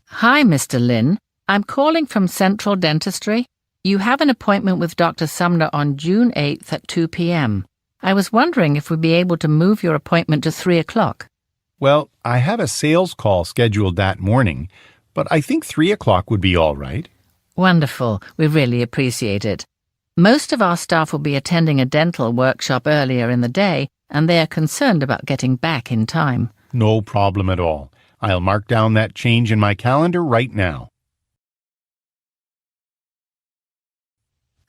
Hi, Mr. Lin. I'm calling from Central Dentistry. You have an appointment with Dr. Sumner on June 8th at 2 p.m. I was wondering if we'd be able to move your appointment to 3 o'clock. Well, I have a sales call scheduled that morning, but I think 3 o'clock would be all right. Wonderful. We really appreciate it. Most of our staff will be attending a dental workshop earlier in the day, and they are concerned about getting back in time. No problem at all. I'll mark down that change in my calendar right now.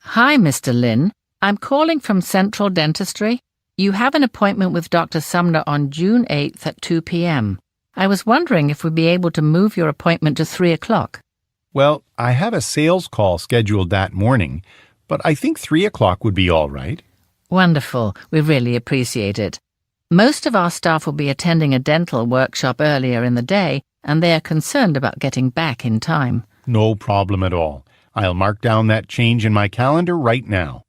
Hi, Mr. Lin. I'm calling from Central Dentistry. You have an appointment with Dr. Sumner on June 8th at 2 p.m. I was wondering if we'd be able to move your appointment to 3 o'clock. Well, I have a sales call scheduled that morning, but I think 3 o'clock would be all right. Wonderful. We really appreciate it. Most of our staff will be attending a dental workshop earlier in the day, and they are concerned about getting back in time. No problem at all. I'll mark down that change in my calendar right now.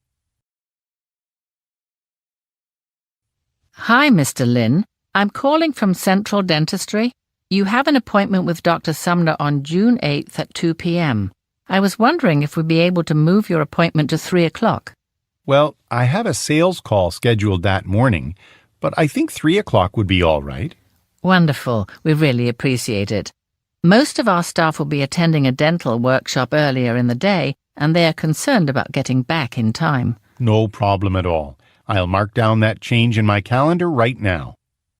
Hi, Mr. Lin. I'm calling from Central Dentistry. You have an appointment with Dr. Sumner on June 8th at 2 p.m. I was wondering if we'd be able to move your appointment to 3 o'clock. Well, I have a sales call scheduled that morning, but I think 3 o'clock would be all right. Wonderful. We really appreciate it. Most of our staff will be attending a dental workshop earlier in the day, and they are concerned about getting back in time. No problem at all. I'll mark down that change in my calendar right now.